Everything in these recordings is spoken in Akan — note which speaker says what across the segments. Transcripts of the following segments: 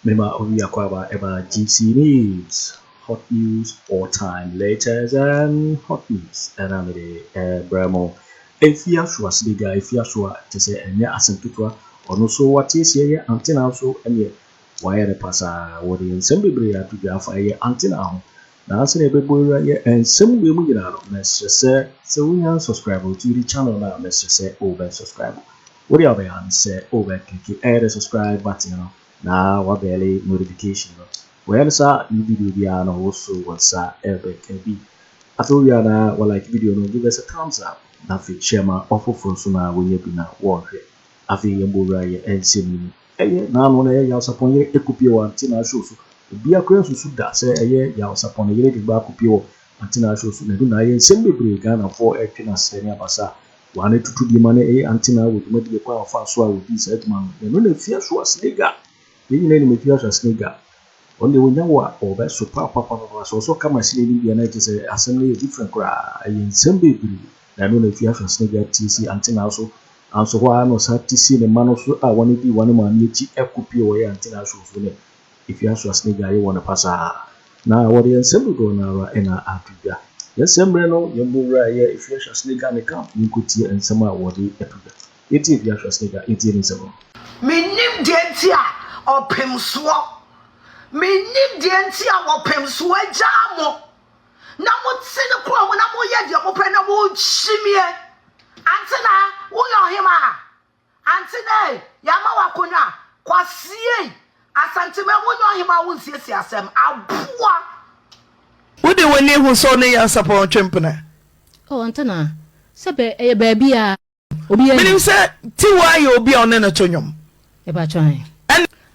Speaker 1: Mema Oyerepa Kwaba Eba GC News. Hot news, all time latest and hot news. And I'm the Bramo. Afia Schwar Sliga, Afia Schwar, to say, and ya asentutua, or no so what is here, Auntie Naa also, and ye, Oyerepa, what in Sammy Bria to Gyamfi, Auntie Naa. Now, say, a baby, and some women, you know, Mr. Say, so we are subscribe to the channel now, Mr. Say, over subscribe. What do you have say, over click add a subscribe button, you know. Now, what barely notification. Well, sir, you video also what's ever can be. I told you that well, like video, no, give us a thumbs up. Nothing share my offer for sooner when you be now work. I feel you boy and see me. Now, when I was upon you, a copy of Auntie Naa shows. Be a crazy suit that say a year, you was upon a year back of your Auntie Naa shows. And do not send me break and for a king as any of us. Wanted to do the money, Auntie Naa would make the power fast so with this head man. And when the fear was nigger. You name it, you're a snigger. Only when you are over so papa so also come and see the United States assembly different cry in same baby. I don't know if you have a snigger TC Auntie Naa also. And so why I know TC the man also I want to be one man yet a copy away Auntie Naa shows. If you have a snigger, you want to pass now what the ensemble go now in Africa. Yes, no, you move right here. If you have a snigger in the camp, you could see and some what the Africa. It is you have a snigger, it is in
Speaker 2: me name dírty or pimswo. Me name dírty or pimswo jamo. Na mo tsene kwa mo na mo ye mo pe na mo chimie. Auntie Naa, wo yo hima. Auntie Naa, ya ma wakonya kwasie. Asante me wo yo hima wo nsiesie asem aboa.
Speaker 3: Wo de woni hu so ne ya Sarpong twempena.
Speaker 4: Oh, Auntie Naa. Sebe e baby a obi e.
Speaker 3: Menim se Tiwaa ye obi a one na twonyom.
Speaker 4: E ba twan.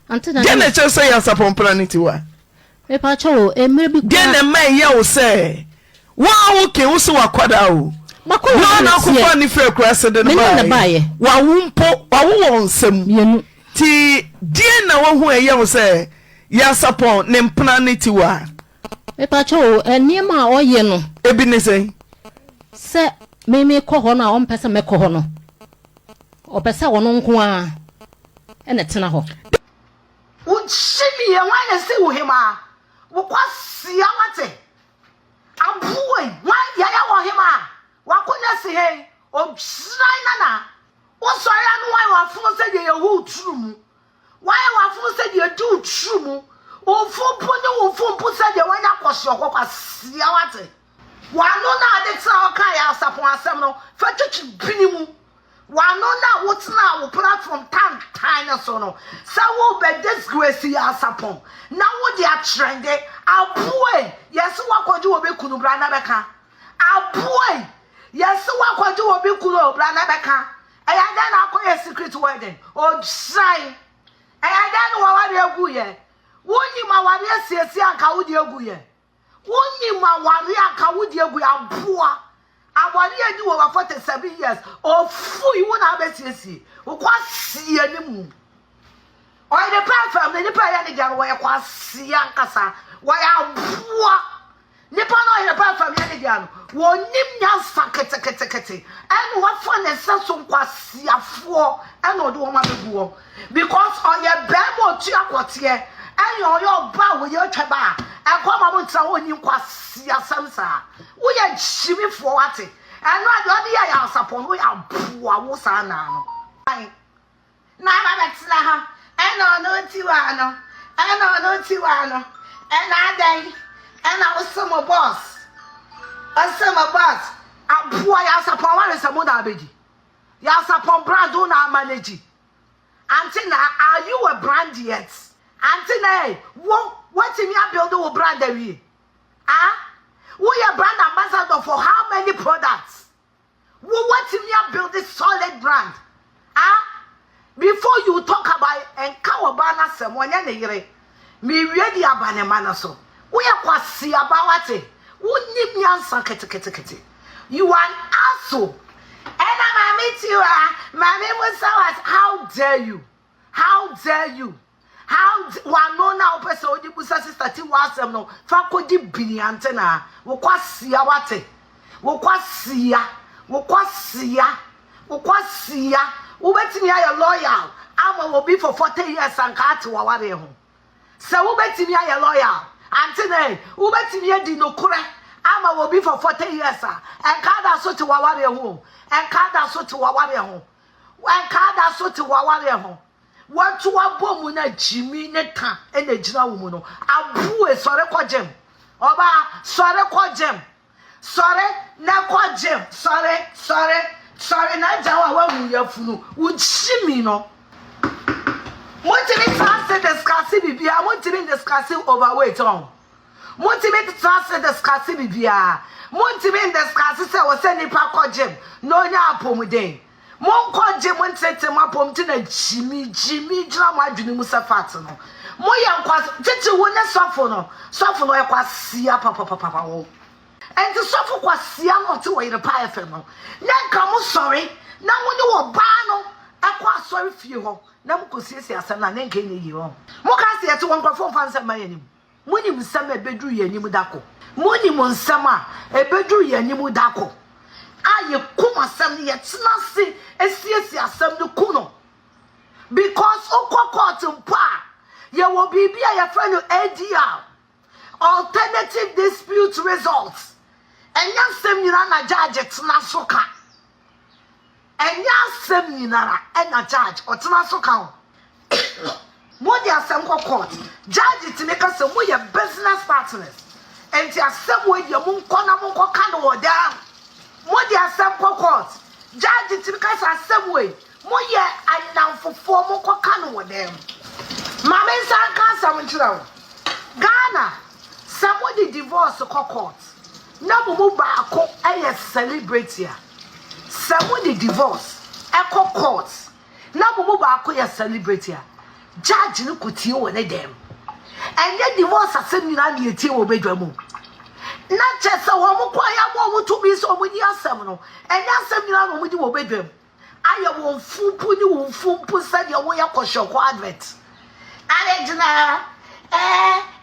Speaker 4: Auntie Naa.
Speaker 3: Gene che se ya Sarpong plan ni Tiwaa.
Speaker 4: Me pa cho e mere bi.
Speaker 3: Gene me ye wo se. Wa wo ke wo se wakwada o.
Speaker 4: Makwa
Speaker 3: na Akufo ni frɛ kura se de no ba. Wa wumpo, wa wo nsam.
Speaker 4: Yenu.
Speaker 3: Ti die na wo hu eye wo se ya Sarpong ne mpana ni Tiwaa.
Speaker 4: Me pa cho eniema a oye no.
Speaker 3: Ebi ne se
Speaker 4: me kɔ hɔ na on pese me kɔ hɔ no. O pese wono nko a ene tena hɔ.
Speaker 2: Uchimi ye wan se wo hima. Wo kwasia wate. Abuwe, wan ya wo hima. Wa konya se he, obsrai na. Wo sori anu wan wa fun se ye hu trumu. Wan wa fun se ye du trumu. O fun po se ye wan akɔhye kwasia wate. Wa no na de tra o kan ya Sarpong asem no, fa twetwe bini mu. Wa no na wotna wo platform time so no. Sa wo be disgrace ya Sarpong. Na wo dia trende aboe. Yes wa kwaje wo be kunu bra na beka. Aboe. Yes wa kwaje wo be kunu bra na beka. Eya den akoye secret wedding. O sai. Eya den wa wari egu ye. Wonyi ma wari asiesie anka wo di egu ye. Wonyi ma wari anka wo di egu aboa. Awari edi wo 47 years. O fu iwo na abesiesi. O kwasi animu. Oyerepa family ni pa ya ni dia wo ye kwasi ankasa. Wo ya aboa. Ni pa no Oyerepa family ni dia no. Wo nim nya sakete. En wo fo ne seso kwasi afo. En o do wo ma bebu. Because oye bemo tu akote. En yo ba wo ye tweba. En kwa ma mo ntra wo nim kwasi asamsa. Wo ye chimi fo wate. En no ade ya Sarpong wo ya aboa wo sa na no. Na ba betla ha. En no Tiwaa no. En no Tiwaa no. En adan. En I was some boss. Asema boss. Aboa ya Sarpong wa resamo na abeji. Ya Sarpong brand do na manage. Auntie Naa, are you a brand yet? Auntie Naa, what in your building will brand we? We are brand ambassador for how many products? What in your building solid brand? Before you talk about and Kawabana someone me ready abanemana so. We are kwasi about it. Wouldn't me answer kete. You are an asshole. And I'm meet you. My name was how dare you? How dare you? How one no now person odi busa sister Tiwaa asem no fa kodi bini Auntie Naa wo kwasia wate wo kwasia wo betimi aye loyal ama wo be for 40 years and ka ate waware ho Se wo betimi aye lawyer. Auntie Naa, wo betimi adi nokure. Ama will be for 40 years, sir. And kada so to waware ho. And kada so to waware ho. And kada so to waware ho. What to abomu na Jimmy neta and the jina woman. Abu e sorry kwa jem. Oba sorry kwa jem. Sorry na kwa jem. Sorry na jawa wa mu yafunu. Ujimi no. Montimi transit discussing bibia. Montimi discussing overweight on. Montimi transit discussing bibia. Montimi discussing say we say nipa kwa jem. No nya apomuden. Mon ko je mon tete mapom ti na Jimmy dra mo adwene mu safat no mo ye nkwa tete wo ne sofo no ye kwa sia papa wo enti sofo kwa sia no ti Oyerepa FM no na nka mo sorry na mo ne wo ba no akwa sorry fie ho na mo kosiesie asem na nka ne yi ho mo ka se ete won kwafo fa nsem ma yanim mo ni nsem ebedru yanim dako mo ni mo nsem a ebedru yanim dako aye kuma sam ye tnase esiesi asam de kuno because okokot mpa ye wo bibia ye friend ADR alternative dispute results enya sam nyina na judge tnaso ka enya sam nyina na judge otnaso ka mo di asam court judge tineka se mo ye business partners enti asam we ye mo nkona mo nkoka no woda mo di asem court judge tinka sa asem we mo ye anamfofo mo koka no wodem mama san kan sam nchirawo Ghana somebody divorce court na mo ba ko eye celebrate ya somebody divorce court na mo ba ko ye celebrate ya judge no kutie wo ne dem enye divorce asem ni na ne tie wo bedwa mu na chese wo mo kwa ya mo to bi so mo ni asem no enya asem ni na mo di wo bedwam aye wo mfumpu ni wo mfumpu se de wo ya koshoko advert ale jina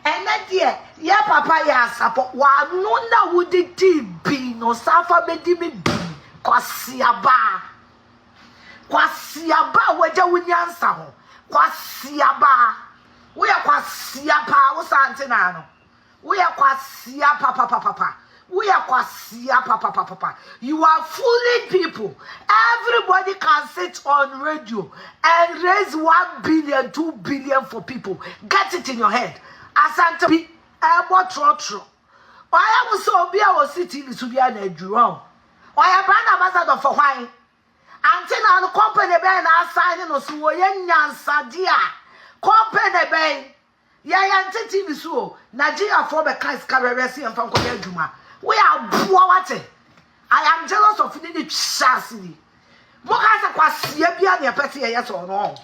Speaker 2: ena die ya papa ya sapo wa no na wo di bi no safa be di mi bi kwasiaba wo ja wo nyansa ho kwasiaba wo ya kwasiaba wo Auntie Naa no we are kwasia papa. We are kwasia papa. You are fooling people. Everybody can sit on radio and raise 1 billion, 2 billion for people. Get it in your head. Asante bi ebo trotro. Why am so be our city to be an eduro? Why a brand ambassador for why? Auntie Naa no company be na assign no so ye nyansa dia. Company be ya Auntie TV so Nigeria for the guys careresi and fanko adwuma we are boa wate I am jealous of the chassis mo ka se kwasia bia ne pete ye so no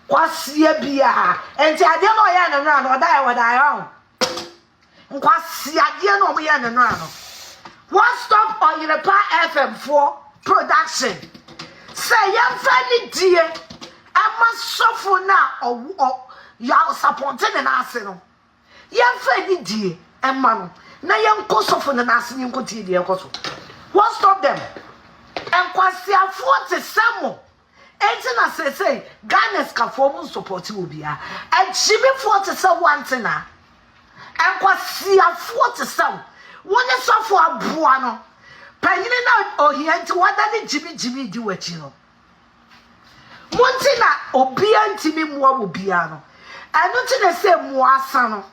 Speaker 2: kwasia bia enti ade no ye ne no no da wada ho kwasia ade no mo ye ne no one stop Oyerepa FM4 production say yam fani die ama sofo na ya Sarpong na ase no yem fa ni die emma no na yem kosofo na ase ni nkoti die enkoso what stop them enkwasiafo te samo enti na say Ghana's ka form support obia achibifo te say Auntie Naa enkwasiafo te sam woni sofo aboa no panyini na ohianti wada ni jimi di wachi no monti na obia ntimi muwa obia no enu ti na se muasa no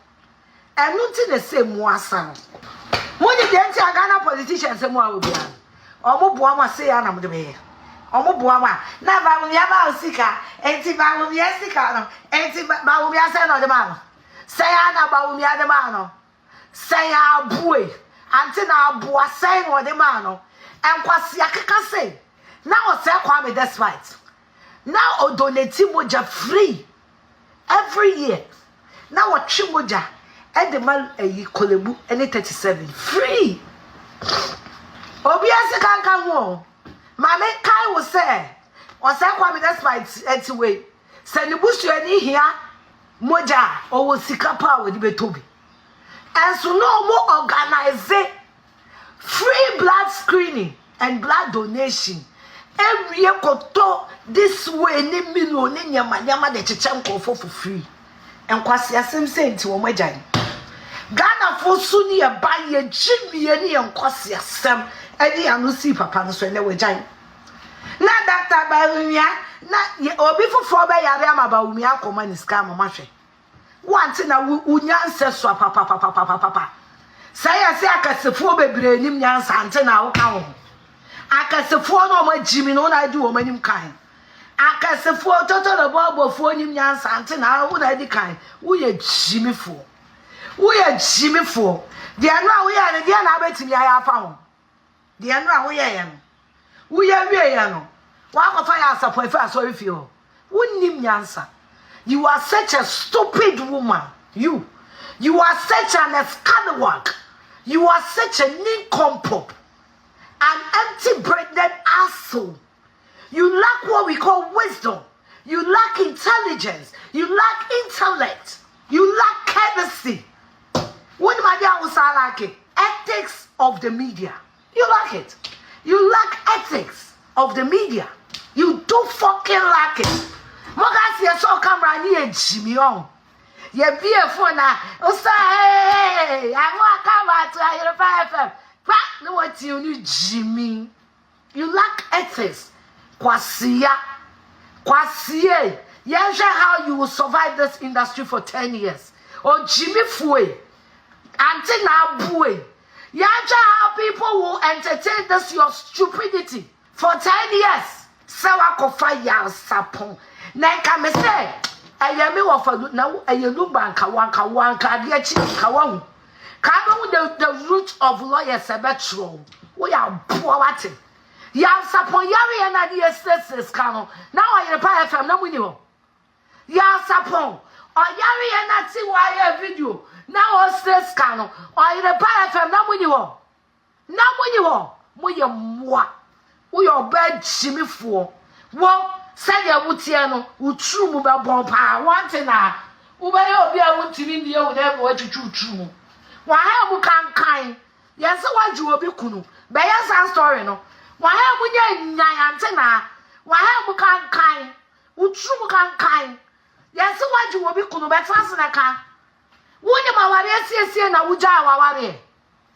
Speaker 2: mo di denti Ghana politicians se muwa obia omo boa ma se ya na mo de be omo boa ma na Bawumia ma osika enti Bawumia sika no enti Bawumia se no de ma no se ya na Bawumia de ma no se ya abue Auntie Naa aboa se no de ma no enkwasi akeka se na o se kwa me despite now o donate moja free every year now what moja at the man kolebu any 37 free obiase kankan ho Maame kai wo say o say kwa me despite anyway say ni busu ani hia moja o wo sika pa wo di betobi and so no more organize free blood screening and blood donation every year koto this way ni million ni nyama de chechem ko for free enkwasi asem senti wo magyan Ghana for suni e ba ye jimie ni enkwasi asem edi anu si papa no so ne wagyan na data Bawumia na obi fofo ba yare ama Bawumia akoma ni ska mama hwe wanti na unyanse so papa saya se akasefo bebre nim nyansa ante na wo ka ho akasefo no ma jimi no na di wo manim kan akasefo totoro bobofo nim nyansa ante na wo na di kan wo ye jimifo de anu a wo ye ne de na betimi aya afa ho de anu a wo ye ye no wo ye wie ye no wa ko fa ya support fa so refi ho wo nim nyansa. You are such a stupid woman. You are such an scallywag. You are such a nincompoop, an empty-brained asshole. You lack what we call wisdom. You lack intelligence. You lack intellect. You lack courtesy. What do I like it? Ethics of the media. You lack it. You lack ethics of the media. You do fucking lack it. Mogasi ya so camera ni ejimi on. Ye BF na usa hey amwa camera to Oyerepa FM. Kwa no what you ni Jimmy. You lack ethics. Kwasie. Yenje how you will survive this industry for 10 years. Oh Jimmy Fue. Auntie Naa Bue. Yenje how people will entertain this your stupidity for 10 years. Sawa kofa ya Sarpong. Nanka me say ayame wo fa na ayelu banka wanka de achi kawahu ka no the root of lawyers ebetro wo ya boa wate ya Sarpong yare na de SS kano na Oyerepa FM na muni ho ya Sarpong oyare na Tiwaa ya video na o stress kano Oyerepa FM na muni ho mo ye moa wo yo bad chimifo wo say ya wutie no utru mu be bon pa Auntie Naa wo be ye obi a wuntimi die wo na bo atwutwu utru mu wa ha mu kankan yes waju obi kunu be ya san story no wa ha mu nya nyan Auntie Naa wa ha mu kankan utru mu kankan yes waju obi kunu be trans na ka wonye ma ware asiesie na wuja awaware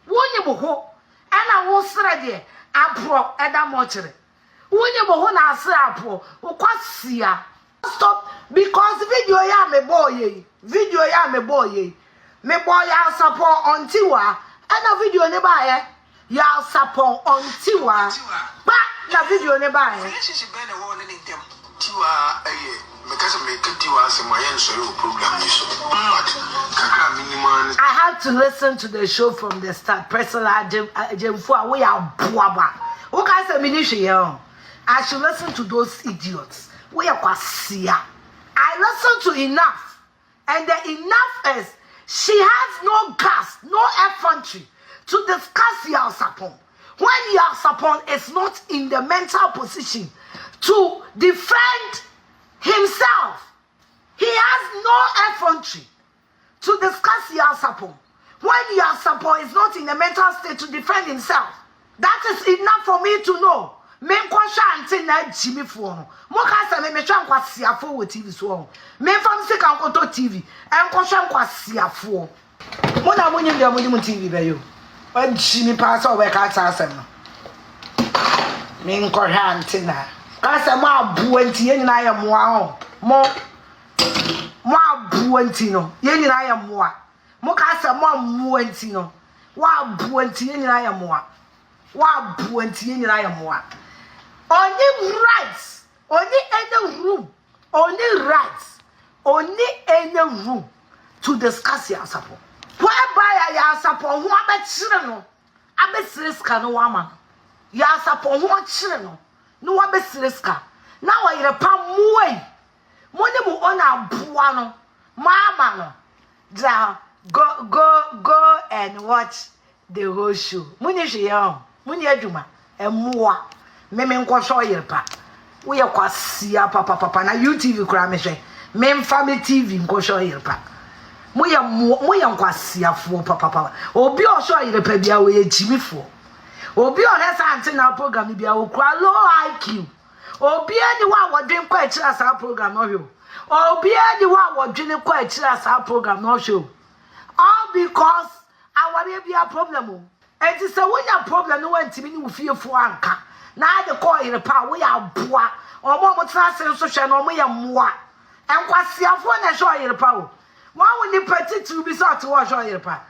Speaker 2: wonye mo ho ana wo sere de apro eda mo kire Wunye mo na ase apo ukwasia stop because video ya me boy ya support on Tiwaa and video ne ba ye ya support on Tiwaa ba na video ne ba ye
Speaker 5: relationship be na wo ne ntem Tiwaa because me Tiwaa se moyen so your program is but kakra minimum
Speaker 2: I have to listen to the show from the start personal Gyamfi we are boaba who can say me ni I should listen to those idiots. We are kwasia. I listen to enough. And the enough is she has no gas, no effrontery to discuss your Sarpong. When your Sarpong is not in the mental position to defend himself, he has no effrontery to discuss your Sarpong. When your Sarpong is not in the mental state to defend himself, that is enough for me to know. Men kwasha Auntie Naa Jimmy fo no mo ka se me twa nkwasiafo wo TV so ho me fam se kan koto TV en kwasha nkwasiafo mo na mo nyim de mo nyim TV be yo o Jimmy pa so we ka ta asem no me nkwasha Auntie Naa ka se mo abu anti ye nyina ye moa ho mo abu anti no ye nyina ye moa mo ka se mo amu anti no wa abu anti ye nyina ye moa wa abu anti ye nyina ye moa only rights, only any room, only rights, only any room to discuss your Sarpong. Whereby your Sarpong who are children, abe siriska no wama. Your Sarpong who are children, no abe siriska. Now Oyerepa muwe, money mu ona buano, mama no. Ja go and watch the whole show. Muni shiyo, muni aduma, emwa. Meme nkwasho Oyerepa we kwasia papa na YouTube kura me hwe me family TV nkwasho Oyerepa moye nkwasia fo papa obi osho Oyerepa bia we ejimifo obi o hesa Auntie Naa program bia wo kura low IQ Obia ni wa wodwen kwa akira sa program no hwe. Obia ni wa wodwen kwa akira sa program no hwe. All because our be a problem. And it's a winner problem no one timi ni wo fiefo anka. Na de call Oyerepa we aboa. Omo mo transe so hwe no mo ye moa. Enkwasiafo na hwe Oyerepa o. Wa woni petitu bi so to hwe Oyerepa.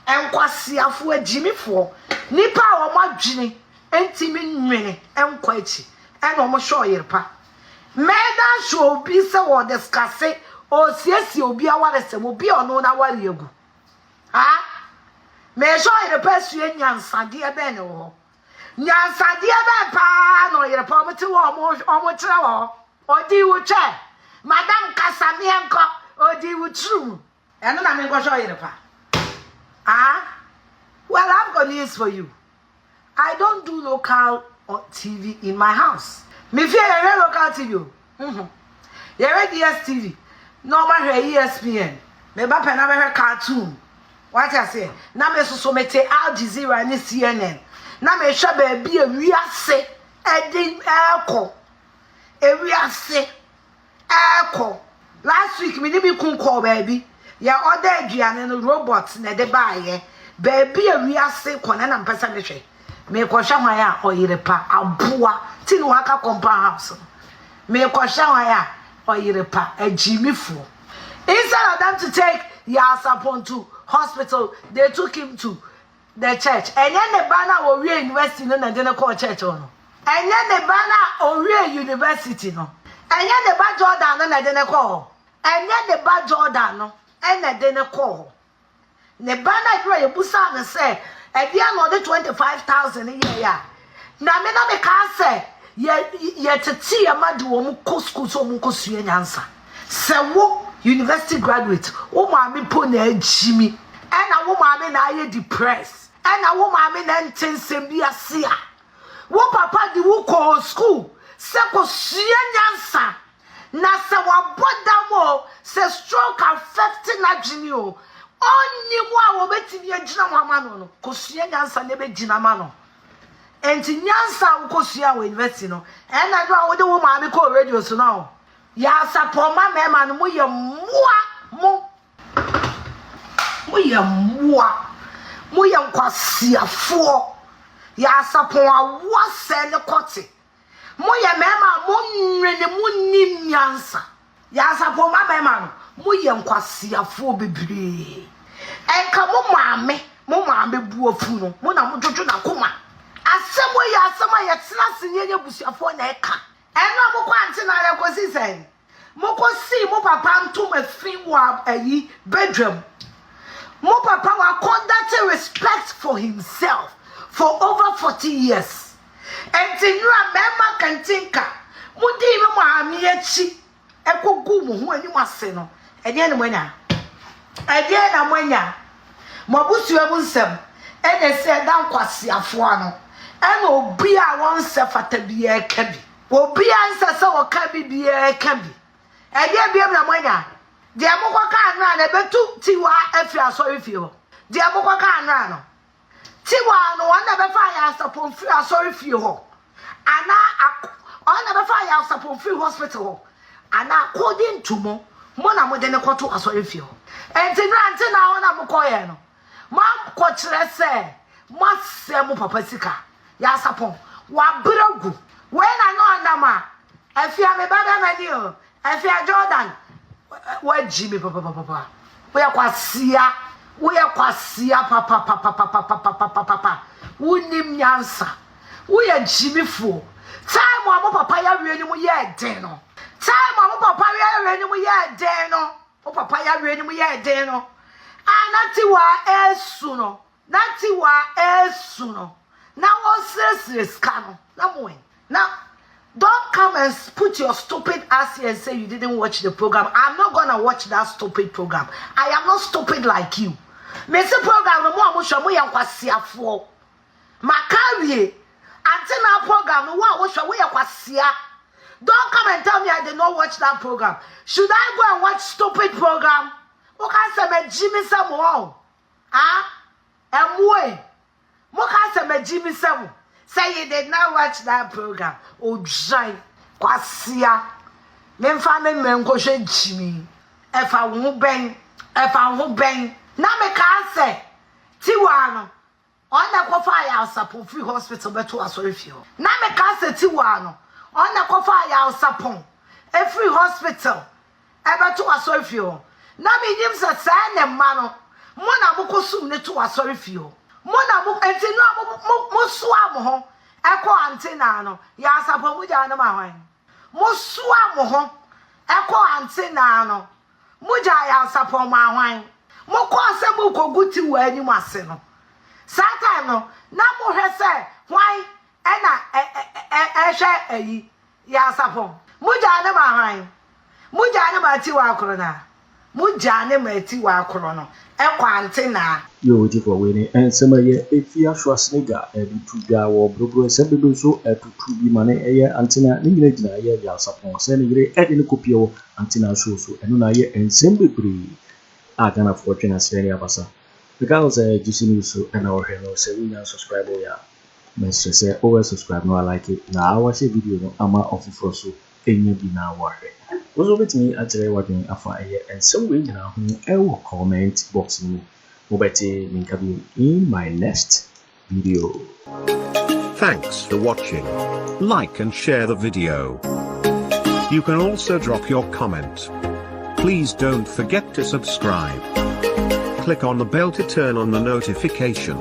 Speaker 2: Enkwasiafo ejimifo nipa a wo madwene entimi nwene enkwa echi ena omo hwe Oyerepa. Meda show bi se wo discuss o siesie obi awaresem obi ono na ware egu. Ha? Me hwe Oyerepa sue nyansade ebe ne wo. Nyansade ebe pa no Oyerepa omete wo omo kire wo. Odi wo twa. Madam Kasami enko odi wo tru. Eno na me go hwe Oyerepa. Ah? Well, I've got news for you. I don't do local TV in my house. Me fear you're local TV. You're DSTV. No matter ESPN. Me ba pe na be cartoon. What I say? Na me so mete Al Jazeera ni CNN. Na me hwe ba bi ewiase edin eko. Ewiase eko. Last week me ni bi kun call baby. Ya order aduane no robot na de baaye. Baby ewiase kona na mpesa me hwe. Me ko hwa hwan ya Oyerepa aboa ti no aka compound house. Me ko hwa hwan ya Oyerepa ajimifo. Instead of them to take Sarpong to hospital, they took him to the church. And then the banner Oyerepa University no na de call church no. And then the banner Oyerepa University no. And then the bad Jordan no na de call. And then the bad Jordan no and na de call. The banner pray busa na say e dia no de 25,000 a year ya. Na me na me ka say ye tete amadu wo mu school so mu kosua nyansa. Se wo university graduate, wo maame po na ajimi. E na wo maame na aye depressed. E na wo maame na ntensem bi ase a. Wo papa di wo ko school, se kosua nyansa. Na se wa bodamo se stroke affecting na jini Oni mo a obetimi agina mama no kosua nyansa ne be gina ma no enti nyansa wo kosua wo university no e na do a wo de wo maame ko radio so no ya Sarpong ma mema no mo ye moa mo ye nkwasiafo ya Sarpong awo se ne kote mo ye mema mo nwene mo nim nyansa ya Sarpong ma mema no mo ye nkwasiafo bebre enka mo maame buafu no mo na mo dwodwo na koma asemo ya asema ye tena senye busuafo na eka eno mo kwa Auntie Naa le kosi sen mo kosi mo papa ntom afin wa ayi bedroom mo papa wa conduct respect for himself for over 40 years entinura mema kantinka mo di me maame achi ekogu mo ho anim ase no ene ne mwanya ade na mwanya mabusua bunsem ene se dan kwasiafo ano ene obi a won se fata bi e ka bi obi ansa se wo ka bi e ka bi ade bia na mwanya de amokwa ka anra na betu Tiwaa Afia sorry fio de amokwa ka anra no Tiwaa no won na be fa ya Sarpong free sorry fio ho ana on na be fa ya Sarpong free hospital ho ana according to mo na mo de ne kwoto asori fie ho enti na ona mo koye no ma ko kire se mo se mo papa sika ya Sarpong wa bragu we na no andama Afia me bada na ni o Afia Jordan wa jimi papa we kwasia papa unim nyansa we jimi fo time mo papa ya we ni mo ye den no time mo papa ya we ni mo ye den no o papa ya we ni mo ye den no Tiwaa esu no na Tiwaa esu no na wo sesre ska no na mo now don't come and put your stupid ass here and say you didn't watch the program. I'm not gonna watch that stupid program. I am not stupid like you. Me se program no mo amusho mo yankwasiafo makawie Auntie Naa program no wo ahwo wo yakwasia. Don't come and tell me I did not watch that program. Should I go and watch stupid program? Mo ka se me Jimmy Samuel. Ah? Emwe. Mo ka se me Jimmy Samuel. Say you did not watch that program. Oh, Jai, Kwasia. Men family men go share Jimmy. If I won't bang, now me can't say. Tiwaa on the Kofa Sarpong free hospital, but to us with you. Now me can't say Tiwaa on the Kofa Sarpong a free hospital, ever to us with you. Now me gives a sign and mano. Mona muko sum ne to us with you. Mona muko and Muswam. Echo Auntie Naa no ya Sarpong muja na mahwan Muswa mo ho Echo Auntie Naa no muja ya Sarpong mahwan mo ko asem ko guti wa ani ase no satan no na mo hwe se hwan e na hwe ayi ya Sarpong muja na mahwan muja na mati wa akoro na muja na mati wa akoro no Echo Auntie Naa
Speaker 1: yo ji for we ni ensema ye efia swasnega ebituga wo brobro sebebe so etutu bi mane eye Auntie Naa ni gina ye ya Sarpong se ni gire edi ni kopie wo Auntie Naa so enu na ye ensembe pri agana for twena se ni abasa because jisi ni so na ohwe no se we nya subscribe ya message say over subscribe no like it na our video no ama ofufro so enye bi na wahwe ozo betimi atere wadwen afa eye ensem we gina ho ewo comment box ni Mobeti Minkabi in my next video.
Speaker 6: Thanks for watching. Like and share the video. You can also drop your comment. Please don't forget to subscribe. Click on the bell to turn on the notification.